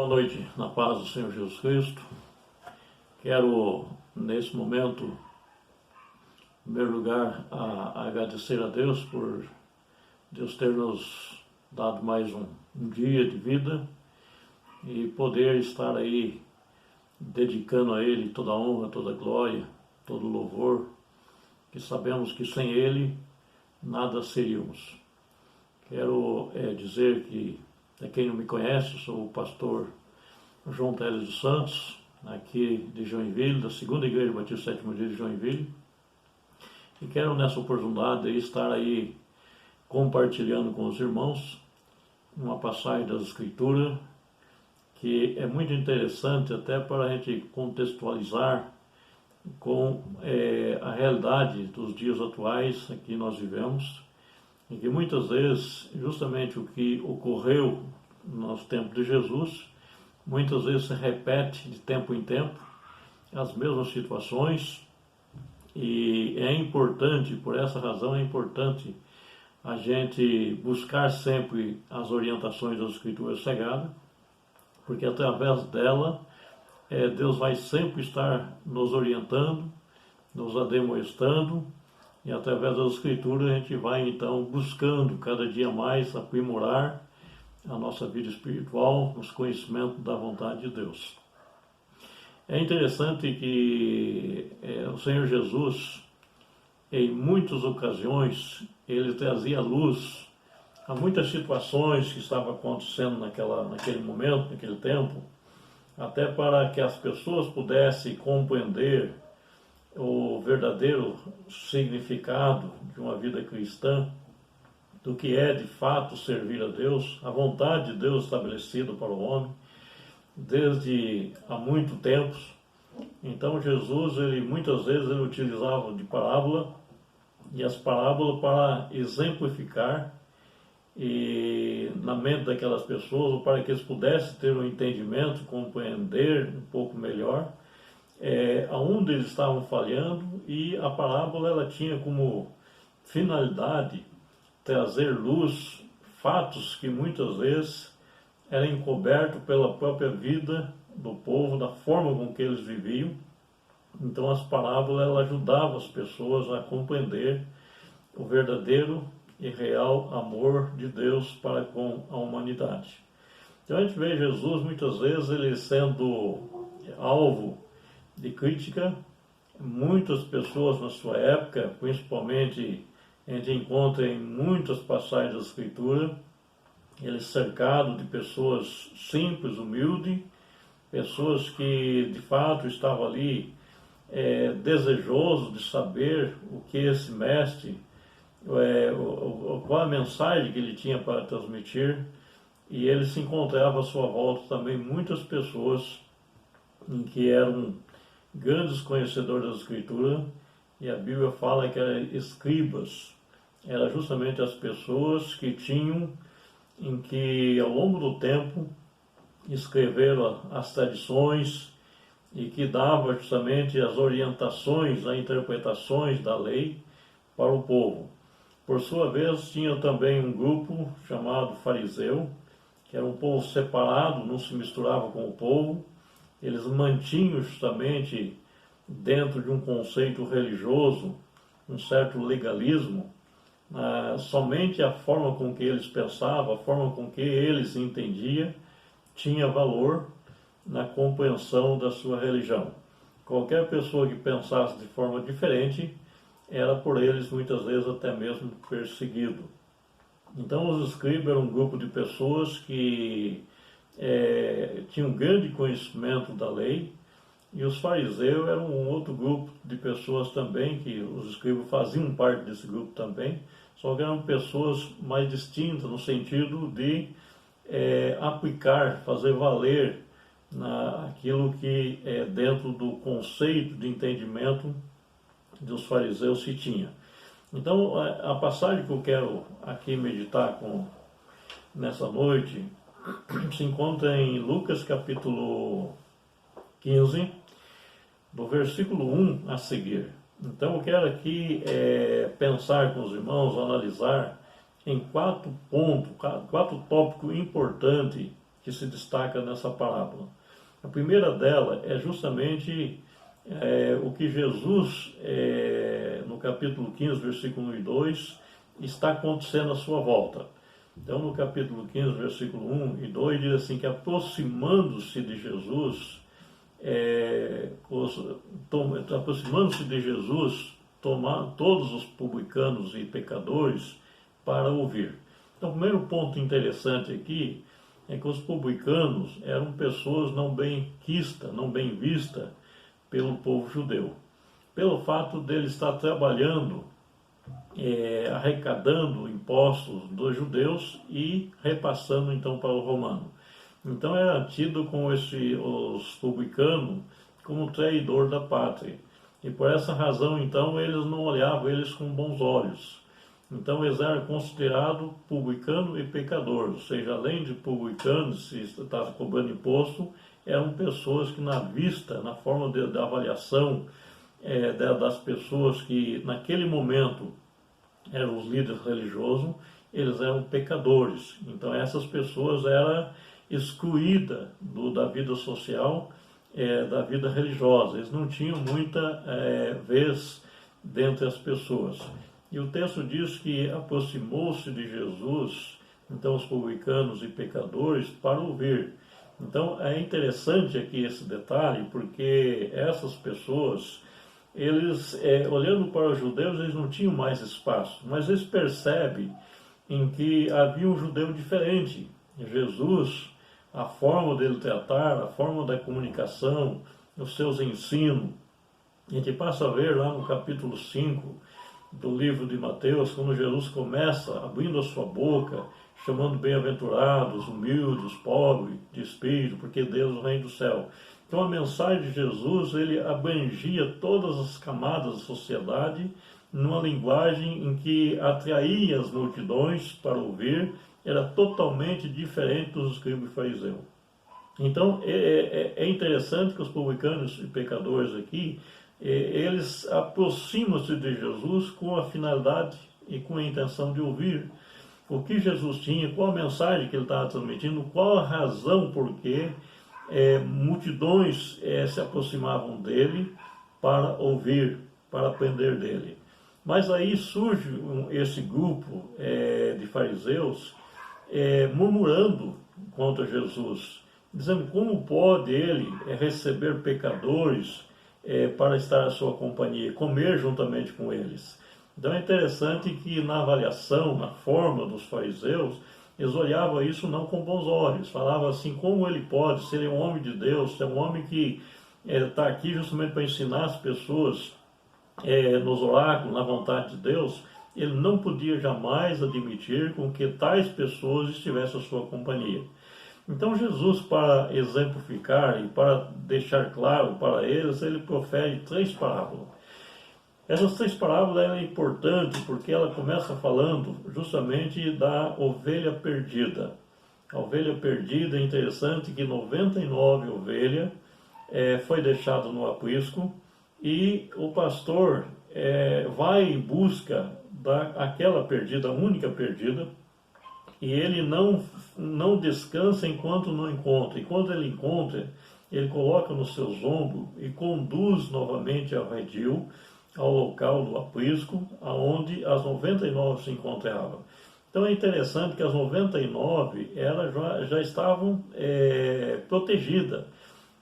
Boa noite, na paz do Senhor Jesus Cristo. Quero, nesse momento, em primeiro lugar, agradecer a Deus por Deus ter nos dado mais um dia de vida e poder estar aí dedicando a Ele toda a honra, toda a glória, todo o louvor, que sabemos que sem Ele nada seríamos. Quero dizer que, para quem não me conhece, sou o pastor João Teles dos Santos, aqui de Joinville, da Segunda Igreja Batista Sétimo Dia de Joinville, e quero nessa oportunidade estar aí compartilhando com os irmãos uma passagem das Escrituras que é muito interessante até para a gente contextualizar com a realidade dos dias atuais que nós vivemos, em que muitas vezes justamente o que ocorreu no tempo de Jesus muitas vezes se repete de tempo em tempo as mesmas situações, e é importante, por essa razão é importante a gente buscar sempre as orientações das Escrituras Sagradas, porque através dela Deus vai sempre estar nos orientando, nos ademoestando, e através das Escrituras a gente vai então buscando cada dia mais aprimorar a nossa vida espiritual, nos conhecimentos da vontade de Deus. É interessante que o Senhor Jesus, em muitas ocasiões, ele trazia luz a muitas situações que estavam acontecendo naquele momento, naquele tempo, até para que as pessoas pudessem compreender o verdadeiro significado de uma vida cristã, do que é de fato servir a Deus, a vontade de Deus estabelecida para o homem desde há muito tempo. Então Jesus, muitas vezes ele utilizava de parábola, e as parábolas para exemplificar e na mente daquelas pessoas, ou para que eles pudessem ter um entendimento, compreender um pouco melhor aonde eles estavam falhando, e a parábola ela tinha como finalidade trazer luz, fatos que muitas vezes eram encobertos pela própria vida do povo, da forma com que eles viviam. Então as parábolas ela ajudavam as pessoas a compreender o verdadeiro e real amor de Deus para com a humanidade. Então a gente vê Jesus muitas vezes ele sendo alvo de crítica. Muitas pessoas na sua época, principalmente a gente encontra em muitas passagens da Escritura, ele cercado de pessoas simples, humildes, pessoas que de fato estavam ali desejosos de saber o que esse mestre, qual a mensagem que ele tinha para transmitir, e ele se encontrava à sua volta também muitas pessoas em que eram grandes conhecedores da Escritura, e a Bíblia fala que eram escribas, eram justamente as pessoas que tinham, em que ao longo do tempo escreveram as tradições e que davam justamente as orientações, as interpretações da lei para o povo. Por sua vez, tinha também um grupo chamado fariseu, que era um povo separado, não se misturava com o povo. Eles mantinham justamente dentro de um conceito religioso um certo legalismo. Somente a forma com que eles pensavam, a forma com que eles entendiam, tinha valor na compreensão da sua religião. Qualquer pessoa que pensasse de forma diferente era por eles muitas vezes até mesmo perseguido. Então os escribas eram um grupo de pessoas que tinham um grande conhecimento da lei, e os fariseus eram um outro grupo de pessoas também, que os escribas faziam parte desse grupo também, só que eram pessoas mais distintas no sentido de aplicar, fazer valer aquilo que dentro do conceito de entendimento dos fariseus se tinha. Então a passagem que eu quero aqui meditar nessa noite se encontra em Lucas capítulo 15, do versículo 1 a seguir. Então eu quero aqui pensar com os irmãos, analisar em quatro pontos, quatro tópicos importantes que se destaca nessa parábola. A primeira dela é justamente o que Jesus, no capítulo 15, versículo 1 e 2, está acontecendo à sua volta. Então, no capítulo 15, versículo 1 e 2, diz assim, que aproximando-se de Jesus, todos os publicanos e pecadores para ouvir. Então, o primeiro ponto interessante aqui é que os publicanos eram pessoas não bem quistas, não bem vistas pelo povo judeu. Pelo fato dele estar trabalhando, arrecadando impostos dos judeus e repassando então para o romano. Então era tido com os publicanos como traidor da pátria. E por essa razão então eles não olhavam eles com bons olhos. Então eles eram considerados publicano e pecador, ou seja, além de publicanos, se estava cobrando imposto, eram pessoas que na vista, na forma da avaliação das pessoas que naquele momento eram os líderes religiosos, eles eram pecadores. Então essas pessoas eram excluídas da vida social, da vida religiosa. Eles não tinham muita vez dentre as pessoas. E o texto diz que aproximou-se de Jesus, então os publicanos e pecadores, para ouvir. Então é interessante aqui esse detalhe, porque essas pessoas, eles, olhando para os judeus, eles não tinham mais espaço, mas eles percebem em que havia um judeu diferente. Jesus, a forma dele tratar, a forma da comunicação, os seus ensinos. A gente passa a ver lá no capítulo 5 do livro de Mateus, quando Jesus começa abrindo a sua boca, chamando bem-aventurados, humildes, pobres de espírito, porque Deus é o reino do céu. Então a mensagem de Jesus, ele abrangia todas as camadas da sociedade, numa linguagem em que atraía as multidões para ouvir, era totalmente diferente dos escribas e fariseus. Então é interessante que os publicanos e pecadores aqui, eles aproximam-se de Jesus com a finalidade e com a intenção de ouvir o que Jesus tinha, qual a mensagem que ele estava transmitindo, qual a razão por que multidões se aproximavam dele para ouvir, para aprender dele. Mas aí surge esse grupo de fariseus murmurando contra Jesus, dizendo como pode ele receber pecadores para estar à sua companhia, comer juntamente com eles. Então é interessante que na avaliação, na forma dos fariseus, eles olhavam isso não com bons olhos, falavam assim, como ele pode ser um homem de Deus, ser um homem que está aqui justamente para ensinar as pessoas nos oráculos, na vontade de Deus. Ele não podia jamais admitir com que tais pessoas estivessem à sua companhia. Então Jesus, para exemplificar e para deixar claro para eles, ele profere 3 parábolas. Essas 3 parábolas é importante porque ela começa falando justamente da ovelha perdida. A ovelha perdida é interessante que 99 ovelhas foi deixado no aprisco e o pastor vai em busca daquela perdida, a única perdida, e ele não descansa enquanto não encontra. E quando ele encontra, ele coloca nos seus ombros e conduz novamente ao redil, ao local do aprisco, aonde as 99 se encontravam. Então é interessante que as 99 elas já estavam protegidas.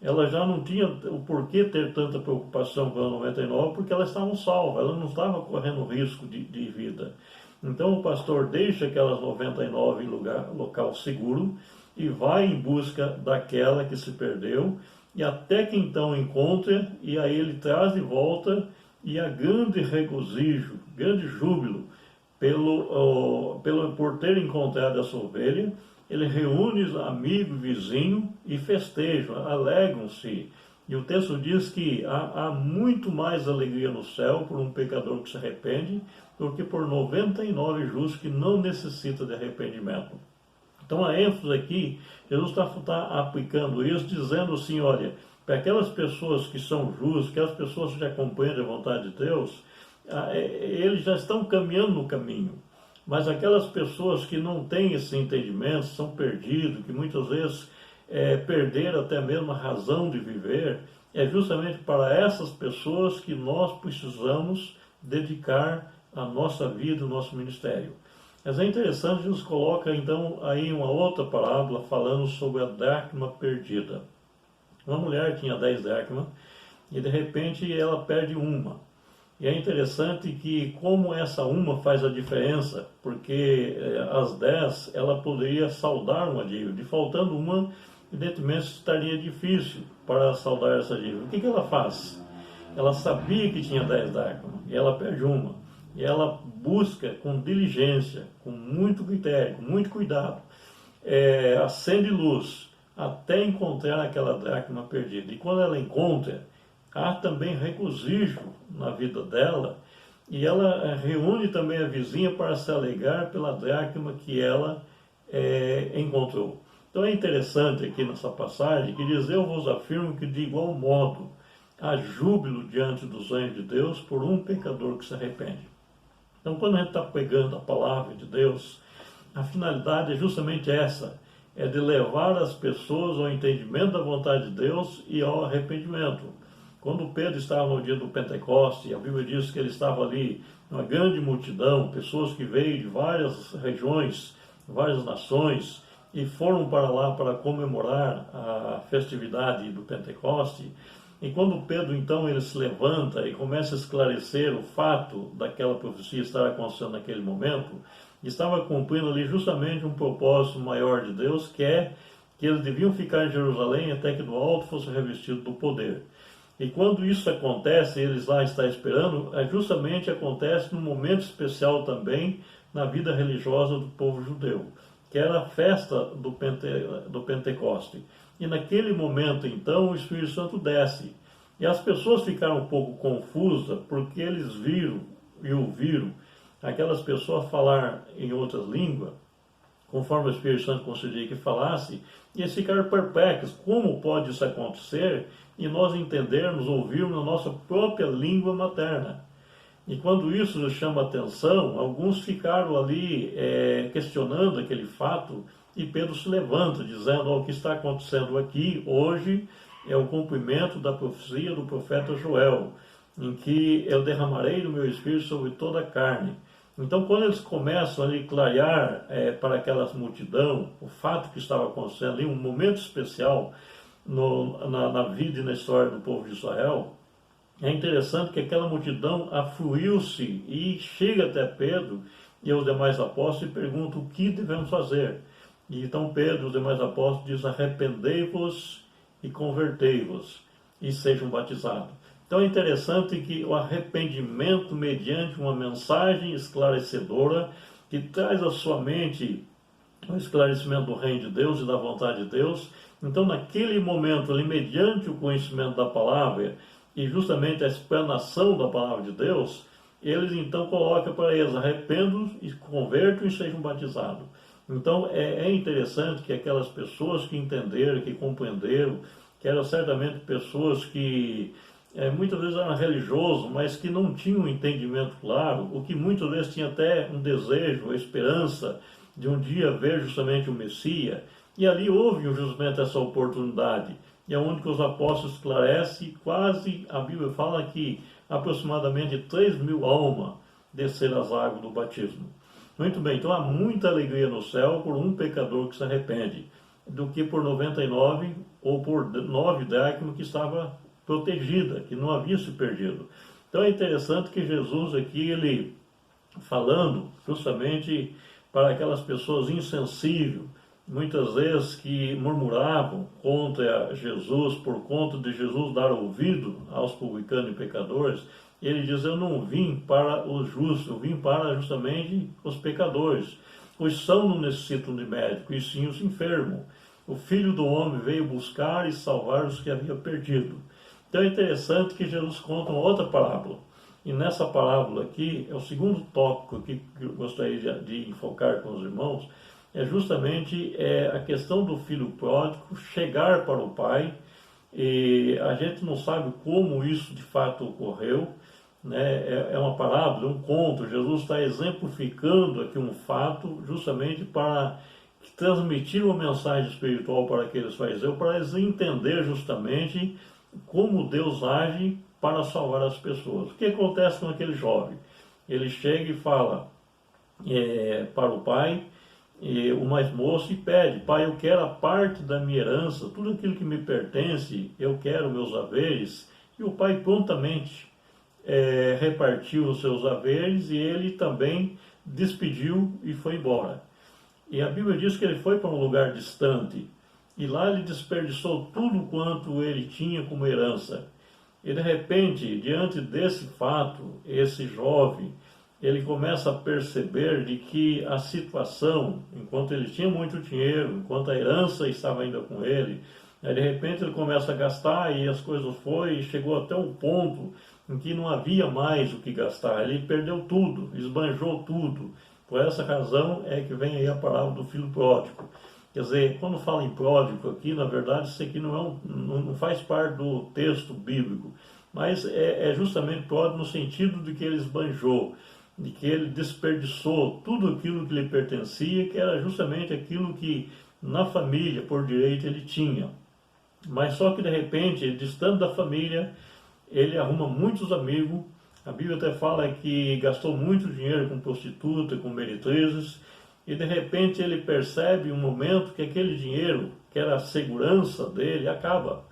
Ela já não tinha o porquê ter tanta preocupação com as 99, porque elas estavam salvas, ela não estava correndo risco de vida. Então o pastor deixa aquelas 99 em local seguro e vai em busca daquela que se perdeu, e até que então encontra, e aí ele traz de volta, e há grande regozijo, grande júbilo por ter encontrado essa ovelha. Ele reúne os amigos, vizinhos e festejam, alegram-se. E o texto diz que há muito mais alegria no céu por um pecador que se arrepende do que por 99 justos que não necessitam de arrependimento. Então a ênfase aqui, Jesus está aplicando isso, dizendo assim, olha, para aquelas pessoas que são justas, aquelas pessoas que já compreendem a vontade de Deus, eles já estão caminhando no caminho. Mas aquelas pessoas que não têm esse entendimento, são perdidos, que muitas vezes perder até mesmo a razão de viver, é justamente para essas pessoas que nós precisamos dedicar a nossa vida, o nosso ministério. Mas é interessante, Jesus coloca então aí uma outra parábola falando sobre a dracma perdida. Uma mulher tinha 10 dracmas e de repente ela perde uma. E é interessante que como essa uma faz a diferença, porque as 10 ela poderia saldar uma dívida, e faltando uma, evidentemente estaria difícil para saldar essa dívida. O que ela faz? Ela sabia que tinha 10 dracmas e ela perde uma. E ela busca com diligência, com muito critério, com muito cuidado, acende luz até encontrar aquela dracma perdida. E quando ela encontra, há também regozijo na vida dela, e ela reúne também a vizinha para se alegrar pela dracma que ela encontrou. Então é interessante aqui nessa passagem que diz: eu vos afirmo que de igual modo há júbilo diante dos anjos de Deus por um pecador que se arrepende. Então quando a gente está pegando a palavra de Deus, a finalidade é justamente essa, é de levar as pessoas ao entendimento da vontade de Deus e ao arrependimento. Quando Pedro estava no dia do Pentecoste, a Bíblia diz que ele estava ali, uma grande multidão, pessoas que veio de várias regiões, várias nações, e foram para lá para comemorar a festividade do Pentecoste. E quando Pedro então ele se levanta e começa a esclarecer o fato daquela profecia estar acontecendo naquele momento, estava cumprindo ali justamente um propósito maior de Deus, que é que eles deviam ficar em Jerusalém até que do alto fosse revestido do poder. E quando isso acontece, eles lá estão esperando, justamente acontece num momento especial também na vida religiosa do povo judeu, que era a festa do Pentecoste. E naquele momento, então, o Espírito Santo desce. E as pessoas ficaram um pouco confusas, porque eles viram e ouviram aquelas pessoas falar em outras línguas, conforme o Espírito Santo concedia que falasse, e eles ficaram perplexos. Como pode isso acontecer e nós entendermos, ouvirmos na nossa própria língua materna? E quando isso nos chama a atenção, alguns ficaram ali questionando aquele fato, e Pedro se levanta, dizendo: o que está acontecendo aqui hoje é o cumprimento da profecia do profeta Joel, em que eu derramarei do meu espírito sobre toda a carne. Então, quando eles começam a clarear para aquela multidão o fato que estava acontecendo ali, um momento especial na vida e na história do povo de Israel, é interessante que aquela multidão afluiu-se e chega até Pedro e os demais apóstolos e pergunta: o que devemos fazer? E então Pedro e os demais apóstolos dizem: arrependei-vos e convertei-vos e sejam batizados. Então é interessante que o arrependimento, mediante uma mensagem esclarecedora, que traz à sua mente o esclarecimento do reino de Deus e da vontade de Deus. Então, naquele momento ali, mediante o conhecimento da palavra e justamente a explanação da palavra de Deus, eles então colocam para eles: arrependam e convertam e sejam batizados. Então é interessante que aquelas pessoas que entenderam, que compreenderam, que eram certamente pessoas que muitas vezes eram religiosos, mas que não tinham um entendimento claro, o que muitas vezes tinha até um desejo, a esperança de um dia ver justamente o Messias, e ali houve justamente essa oportunidade, e é onde que os apóstolos esclarecem, quase, a Bíblia fala que aproximadamente 3.000 almas desceram as águas do batismo. Muito bem, então há muita alegria no céu por um pecador que se arrepende, do que por 99 ou por 9 dracmas que estava protegida, que não havia se perdido. Então é interessante que Jesus aqui, ele falando justamente para aquelas pessoas insensíveis, muitas vezes que murmuravam contra Jesus, por conta de Jesus dar ouvido aos publicanos e pecadores, ele diz: eu não vim para os justos, eu vim para justamente os pecadores. Os sãos não necessitam de médico, e sim os enfermos. O Filho do Homem veio buscar e salvar os que havia perdido. Então é interessante que Jesus conta uma outra parábola. E nessa parábola aqui, é o segundo tópico que eu gostaria de enfocar com os irmãos, é justamente a questão do filho pródigo chegar para o pai. E a gente não sabe como isso de fato ocorreu, né? É uma parábola, um conto. Jesus está exemplificando aqui um fato justamente para transmitir uma mensagem espiritual para aqueles fariseus, para eles entender justamente como Deus age para salvar as pessoas. O que acontece com aquele jovem? Ele chega e fala para o pai, o mais moço, e pede: pai, eu quero a parte da minha herança, tudo aquilo que me pertence, eu quero meus haveres. E o pai prontamente repartiu os seus haveres, e ele também despediu e foi embora. E a Bíblia diz que ele foi para um lugar distante, e lá ele desperdiçou tudo quanto ele tinha como herança. E de repente, diante desse fato, esse jovem, ele começa a perceber de que a situação, enquanto ele tinha muito dinheiro, enquanto a herança estava ainda com ele, aí de repente ele começa a gastar, e as coisas e chegou até um ponto em que não havia mais o que gastar. Ele perdeu tudo, esbanjou tudo. Por essa razão é que vem aí a palavra do filho pródigo. Quer dizer, quando fala em pródigo aqui, na verdade isso aqui não faz parte do texto bíblico, mas é justamente pródigo no sentido de que ele esbanjou, de que ele desperdiçou tudo aquilo que lhe pertencia, que era justamente aquilo que na família, por direito, ele tinha. Mas só que de repente, distante da família, ele arruma muitos amigos. A Bíblia até fala que gastou muito dinheiro com prostituta, com meretrizes, e de repente ele percebe um momento que aquele dinheiro, que era a segurança dele, acaba.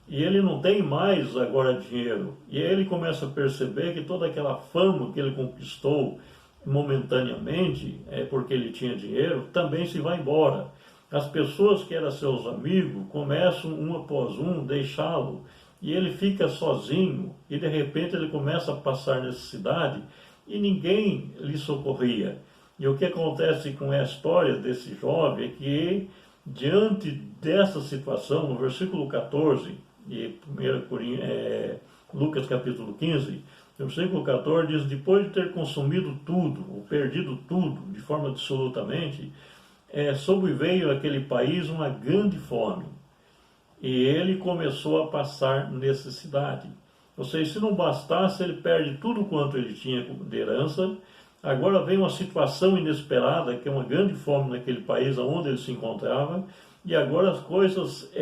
E ele não tem mais agora dinheiro. E aí ele começa a perceber que toda aquela fama que ele conquistou momentaneamente, porque ele tinha dinheiro, também se vai embora. As pessoas que eram seus amigos começam um após um deixá-lo. E ele fica sozinho, e de repente ele começa a passar necessidade, e ninguém lhe socorria. E o que acontece com a história desse jovem é que, diante dessa situação, no versículo 14, e 1 Lucas capítulo 15, no versículo 14 diz: depois de ter consumido tudo, ou perdido tudo, de forma absolutamente, sobreveio àquele país uma grande fome. E ele começou a passar necessidade. Ou seja, se não bastasse, ele perde tudo quanto ele tinha de herança. Agora vem uma situação inesperada, que é uma grande fome naquele país onde ele se encontrava, e agora as coisas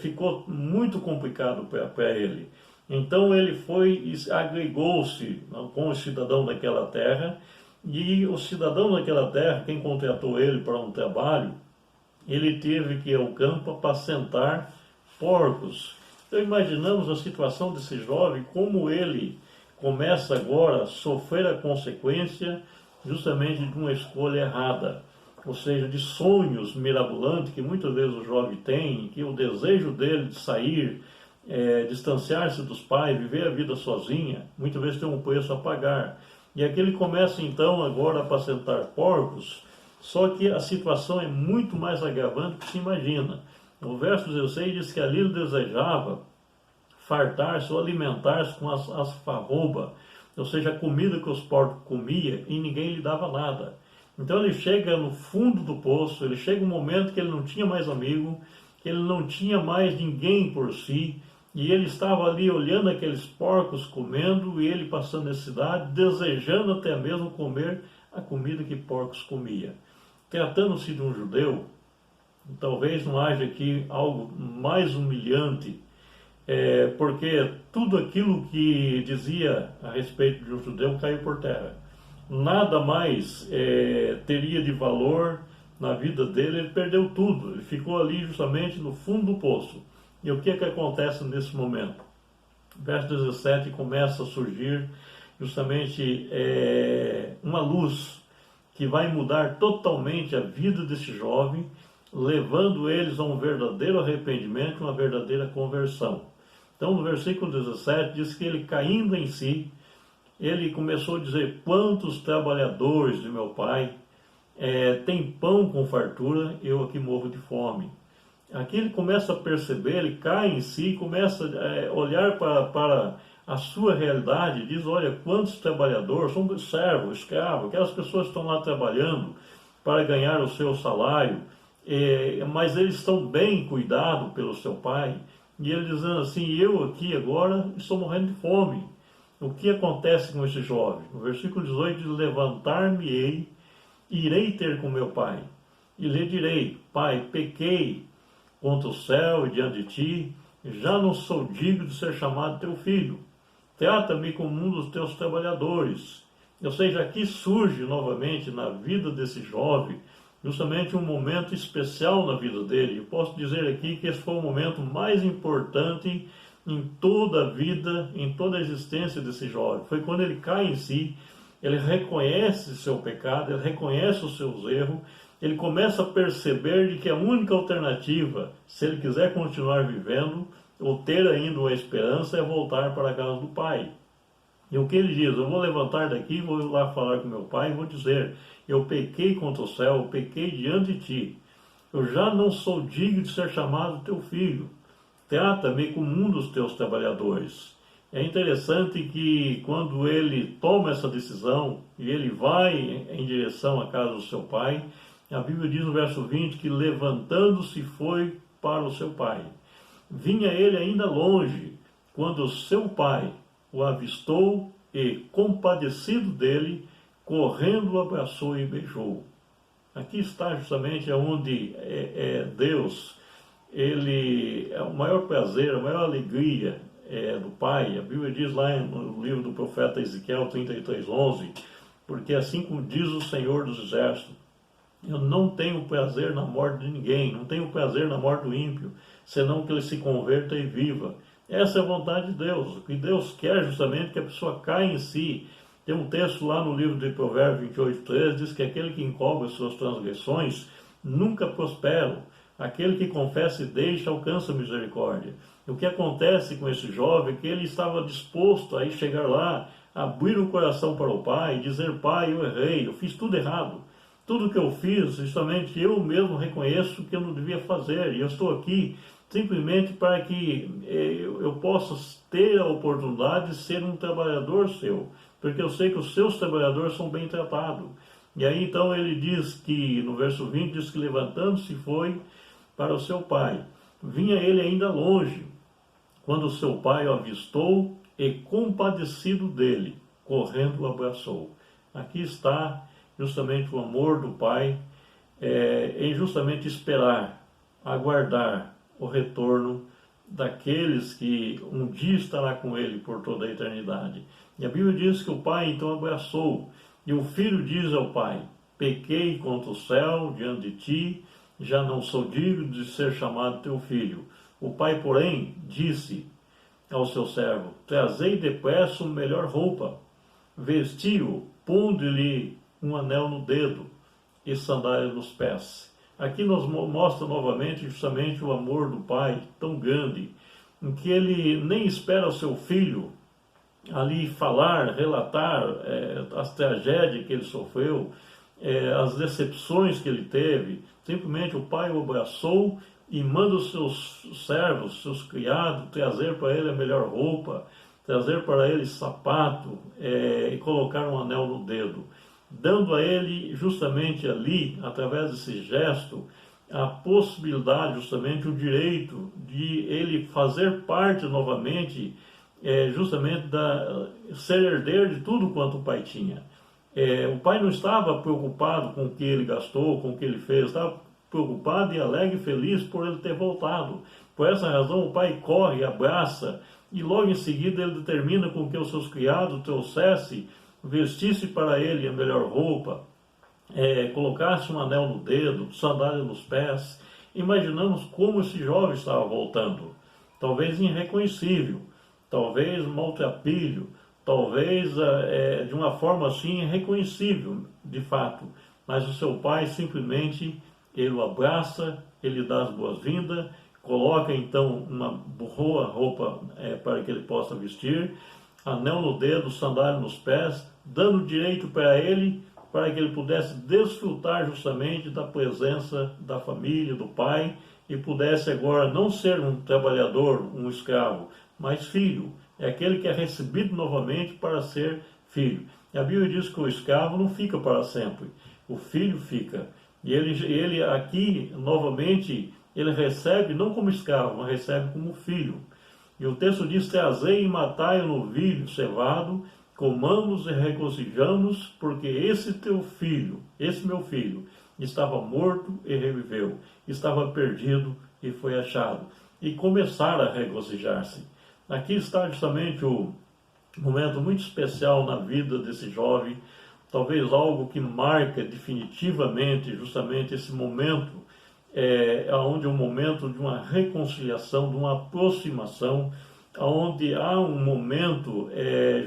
ficou muito complicado para ele. Então ele foi e agregou-se com o cidadão daquela terra, e o cidadão daquela terra, quem contratou ele para um trabalho, ele teve que ir ao campo apacentar porcos. Então imaginamos a situação desse jovem, como ele começa agora a sofrer a consequência justamente de uma escolha errada, ou seja, de sonhos mirabolantes que muitas vezes o jovem tem, que o desejo dele de sair, distanciar-se dos pais, viver a vida sozinha, muitas vezes tem um preço a pagar. E aqui ele começa então agora a apacentar porcos, só que a situação é muito mais agravante do que se imagina. No verso 16 diz que ali ele desejava fartar-se ou alimentar-se com as farroba, ou seja, a comida que os porcos comiam, e ninguém lhe dava nada. Então ele chega no fundo do poço, ele chega um momento que ele não tinha mais amigo, que ele não tinha mais ninguém por si, e ele estava ali olhando aqueles porcos comendo, e ele passando necessidade, desejando até mesmo comer a comida que porcos comia. Tratando-se de um judeu, talvez não haja aqui algo mais humilhante, porque tudo aquilo que dizia a respeito de um judeu caiu por terra. Nada mais teria de valor na vida dele, ele perdeu tudo, ele ficou ali justamente no fundo do poço. E o que é que acontece nesse momento? Verso 17 começa a surgir justamente uma luz que vai mudar totalmente a vida desse jovem, levando eles a um verdadeiro arrependimento, uma verdadeira conversão. Então, no versículo 17, diz que ele, caindo em si, ele começou a dizer: quantos trabalhadores de meu pai têm pão com fartura, eu aqui morro de fome. Aqui ele começa a perceber, ele cai em si, começa a olhar para a sua realidade, diz: olha, quantos trabalhadores, são servos, escravos, aquelas pessoas estão lá trabalhando para ganhar o seu salário, mas eles estão bem cuidados pelo seu pai. E ele dizendo assim: eu aqui agora estou morrendo de fome. O que acontece com esse jovem? No versículo 18 diz: levantar-me-ei, irei ter com meu pai. e lhe direi: Pai, pequei contra o céu e diante de ti, já não sou digno de ser chamado teu filho. Trata-me como um dos teus trabalhadores. Ou seja, aqui surge novamente na vida desse jovem justamente um momento especial na vida dele. Eu posso dizer aqui que esse foi o momento mais importante em toda a vida, em toda a existência desse jovem. Foi quando ele cai em si, ele reconhece seu pecado, ele reconhece os seus erros, ele começa a perceber de que a única alternativa, se ele quiser continuar vivendo, ou ter ainda uma esperança, é voltar para a casa do pai. E o que ele diz? Eu vou levantar daqui, vou lá falar com meu pai e vou dizer: eu pequei contra o céu, eu pequei diante de ti. Eu já não sou digno de ser chamado teu filho. Trata-me como um dos teus trabalhadores. É interessante que quando ele toma essa decisão e ele vai em direção à casa do seu pai, a Bíblia diz no verso 20 que levantando-se foi para o seu pai. Vinha ele ainda longe, quando o seu pai o avistou e, compadecido dele, correndo o abraçou e beijou. Aqui está justamente onde Deus, ele é o maior prazer, a maior alegria do Pai. A Bíblia diz lá no livro do profeta Ezequiel 33:11, porque assim como diz o Senhor dos Exércitos, eu não tenho prazer na morte de ninguém, não tenho prazer na morte do ímpio, senão que ele se converta e viva. Essa é a vontade de Deus. O que Deus quer justamente é que a pessoa caia em si. Tem um texto lá no livro de Provérbios 28:13, diz que aquele que encobre suas transgressões nunca prospera. Aquele que confessa e deixa alcança misericórdia. E o que acontece com esse jovem é que ele estava disposto a ir chegar lá, abrir o coração para o pai e dizer: Pai, eu errei, eu fiz tudo errado. Tudo que eu fiz, justamente eu mesmo reconheço que eu não devia fazer. E eu estou aqui simplesmente para que eu possa ter a oportunidade de ser um trabalhador seu. Porque eu sei que os seus trabalhadores são bem tratados. E aí então ele diz que, no verso 20, diz que levantando-se foi para o seu pai. Vinha ele ainda longe, quando o seu pai o avistou e, compadecido dele, correndo o abraçou. Aqui está justamente o amor do pai em justamente esperar, aguardar o retorno daqueles que um dia estará com ele por toda a eternidade. E a Bíblia diz que o pai então abraçou, e o filho diz ao pai: pequei contra o céu diante de ti, já não sou digno de ser chamado teu filho. O pai, porém, disse ao seu servo: trazei depressa uma melhor roupa, vestiu, pondo-lhe um anel no dedo e sandálias nos pés. Aqui nos mostra novamente justamente o amor do pai tão grande, em que ele nem espera o seu filho ali falar, relatar as tragédias que ele sofreu, as decepções que ele teve. Simplesmente o pai o abraçou e manda os seus servos, seus criados, trazer para ele a melhor roupa, trazer para ele sapato e colocar um anel no dedo, dando a ele justamente ali, através desse gesto, a possibilidade, justamente o direito de ele fazer parte novamente, justamente ser herdeiro de tudo quanto o pai tinha. O pai não estava preocupado com o que ele gastou, com o que ele fez, estava preocupado e alegre e feliz por ele ter voltado. Por essa razão o pai corre, abraça, e logo em seguida ele determina com que os seus criados trouxessem, vestisse para ele a melhor roupa, colocasse um anel no dedo, sandália nos pés. Imaginamos como esse jovem estava voltando, talvez irreconhecível, talvez maltrapilho, talvez de uma forma assim irreconhecível de fato, mas o seu pai simplesmente, ele o abraça, ele dá as boas-vindas, coloca então uma boa roupa para que ele possa vestir, anel no dedo, sandália nos pés, dando direito para ele, para que ele pudesse desfrutar justamente da presença da família, do pai, e pudesse agora não ser um trabalhador, um escravo, mas filho. É aquele que é recebido novamente para ser filho. E a Bíblia diz que o escravo não fica para sempre, o filho fica. E ele aqui, novamente, ele recebe não como escravo, mas recebe como filho. E o texto diz: trazei e matai o novilho cevado, comamos e regozijamos, porque esse teu filho, esse meu filho, estava morto e reviveu, estava perdido e foi achado. E começaram a regozijar-se. Aqui está justamente o momento muito especial na vida desse jovem, talvez algo que marca definitivamente justamente esse momento, onde é um momento de uma reconciliação, de uma aproximação, onde há um momento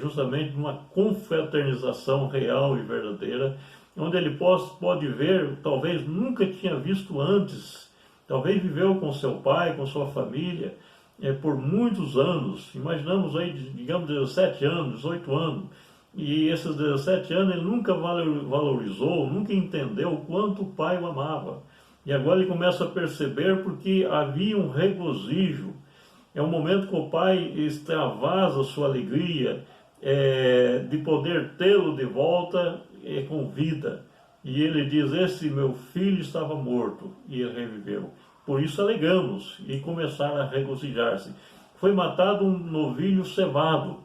justamente de uma confraternização real e verdadeira, onde ele pode ver, talvez nunca tinha visto antes, talvez viveu com seu pai, com sua família, por muitos anos, imaginamos aí, digamos, 17 anos, 18 anos, e esses 17 anos ele nunca valorizou, nunca entendeu o quanto o pai o amava. E agora ele começa a perceber porque havia um regozijo. É um momento que o pai extravasa sua alegria de poder tê-lo de volta com vida. E ele diz, esse meu filho estava morto e ele reviveu. Por isso alegamos e começaram a regozijar-se. Foi matado um novilho cevado,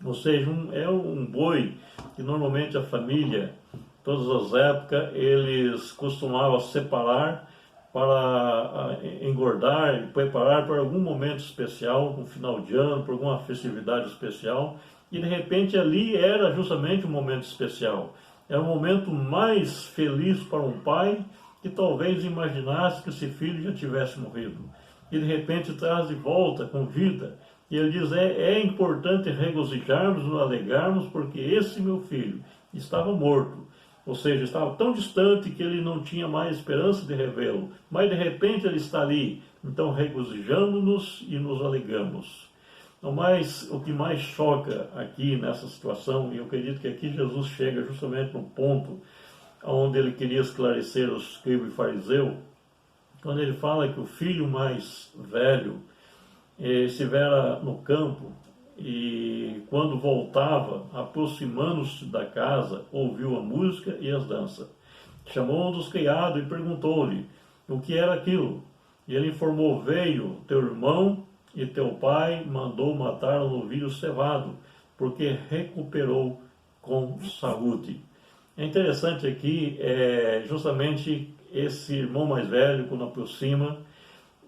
ou seja, um boi que normalmente a família, todas as épocas, eles costumavam separar para engordar e preparar para algum momento especial, um final de ano, para alguma festividade especial. E de repente ali era justamente um momento especial. Era um momento mais feliz para um pai que talvez imaginasse que esse filho já tivesse morrido. E de repente traz de volta com vida. E ele diz, é importante regozijarmos, nos alegrarmos, porque esse meu filho estava morto. Ou seja, estava tão distante que ele não tinha mais esperança de revê-lo. Mas de repente ele está ali. Então regozijamos-nos e nos alegramos. Mas o que mais choca aqui nessa situação, e eu acredito que aqui Jesus chega justamente no ponto onde ele queria esclarecer os escribas e fariseus, quando ele fala que o filho mais velho estivera no campo e quando voltava, aproximando-se da casa, ouviu a música e as danças. Chamou um dos criados e perguntou-lhe o que era aquilo. E ele informou, veio teu irmão e teu pai mandou matar o novilho cevado, porque recuperou com saúde. É interessante aqui, justamente esse irmão mais velho, quando aproxima,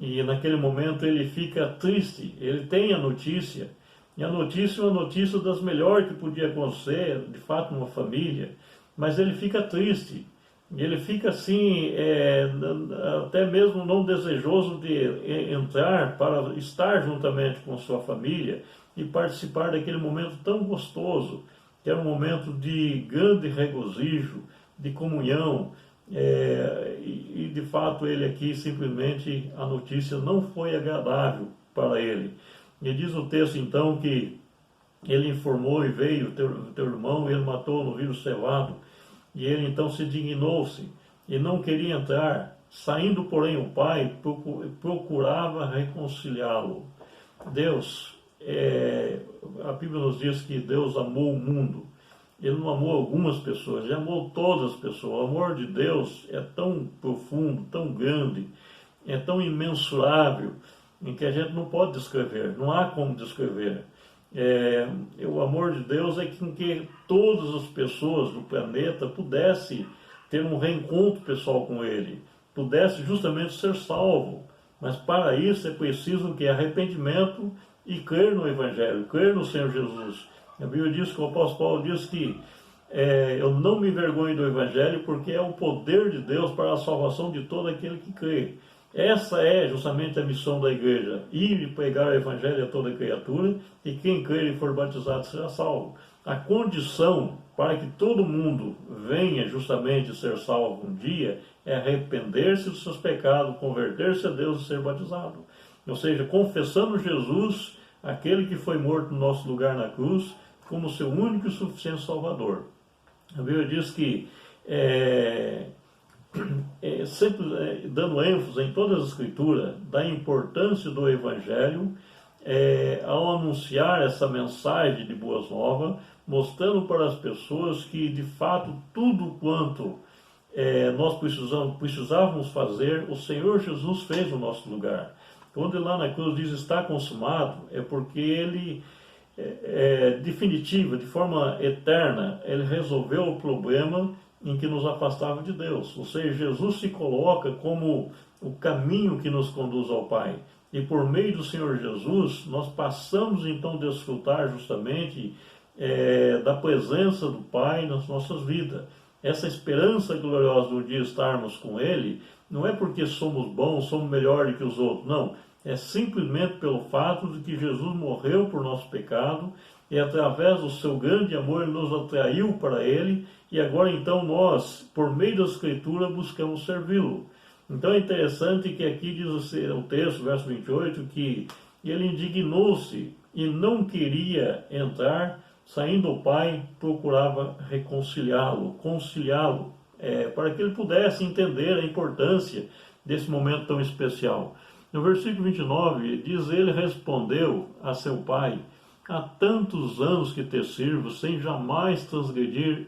e naquele momento ele fica triste, ele tem a notícia, e a notícia é uma notícia das melhores que podia acontecer, de fato, numa família, mas ele fica triste, e ele fica assim, até mesmo não desejoso de entrar para estar juntamente com sua família e participar daquele momento tão gostoso, que era um momento de grande regozijo, de comunhão, e de fato ele aqui simplesmente a notícia não foi agradável para ele. E diz o texto então que ele informou e veio teu irmão, e ele matou o novilho cevado, e ele então se dignou-se e não queria entrar. Saindo porém o pai procurava reconciliá-lo. Deus, a Bíblia nos diz que Deus amou o mundo. Ele não amou algumas pessoas, ele amou todas as pessoas. O amor de Deus é tão profundo, tão grande, é tão imensurável, em que a gente não pode descrever, não há como descrever. O amor de Deus é com que todas as pessoas do planeta pudessem ter um reencontro pessoal com Ele, pudesse justamente ser salvo. Mas para isso é preciso que arrependimento e crer no Evangelho, crer no Senhor Jesus. A Bíblia diz que o apóstolo Paulo diz que eu não me envergonho do Evangelho, porque é o poder de Deus para a salvação de todo aquele que crê. Essa é justamente a missão da igreja, ir e pregar o Evangelho a toda criatura, e quem crer e for batizado será salvo. A condição para que todo mundo venha justamente ser salvo um dia é arrepender-se dos seus pecados, converter-se a Deus e ser batizado. Ou seja, confessando Jesus, aquele que foi morto no nosso lugar na cruz, como seu único e suficiente Salvador. A Bíblia diz que, sempre dando ênfase em todas as Escrituras, da importância do Evangelho, ao anunciar essa mensagem de boas novas, mostrando para as pessoas que, de fato, tudo quanto nós precisávamos fazer, o Senhor Jesus fez no nosso lugar. Quando lá na cruz diz está consumado, é porque ele, definitivo, de forma eterna, ele resolveu o problema em que nos afastava de Deus. Ou seja, Jesus se coloca como o caminho que nos conduz ao Pai. E por meio do Senhor Jesus, nós passamos então a desfrutar justamente da presença do Pai nas nossas vidas. Essa esperança gloriosa do dia estarmos com Ele, não é porque somos bons, somos melhores que os outros, não. É simplesmente pelo fato de que Jesus morreu por nosso pecado e através do seu grande amor Ele nos atraiu para Ele e agora então nós, por meio da Escritura, buscamos servi-lo. Então é interessante que aqui diz o texto, verso 28, que ele indignou-se e não queria entrar, saindo o Pai, procurava reconciliá-lo, conciliá-lo, para que ele pudesse entender a importância desse momento tão especial. No versículo 29, diz: ele respondeu a seu pai: há tantos anos que te sirvo, sem jamais transgredir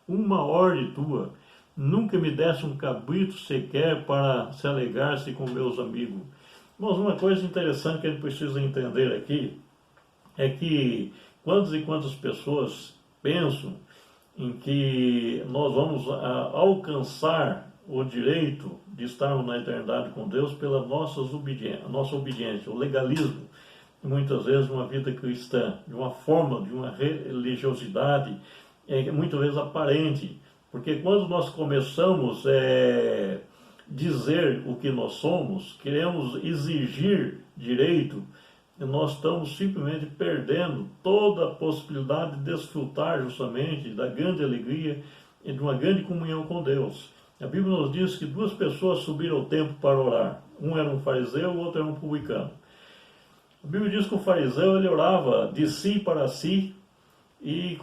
uma ordem tua. Nunca me desse um cabrito sequer para se alegar-se com meus amigos. Mas uma coisa interessante que a gente precisa entender aqui é que quantas e quantas pessoas pensam em que nós vamos alcançar o direito de estarmos na eternidade com Deus pela nossa obediência, o legalismo, muitas vezes uma vida cristã, de uma forma, de uma religiosidade, muitas vezes aparente, porque quando nós começamos a dizer o que nós somos, queremos exigir direito, nós estamos simplesmente perdendo toda a possibilidade de desfrutar justamente da grande alegria e de uma grande comunhão com Deus. A Bíblia nos diz que duas pessoas subiram ao templo para orar. Um era um fariseu, o outro era um publicano. A Bíblia diz que o fariseu ele orava de si para si e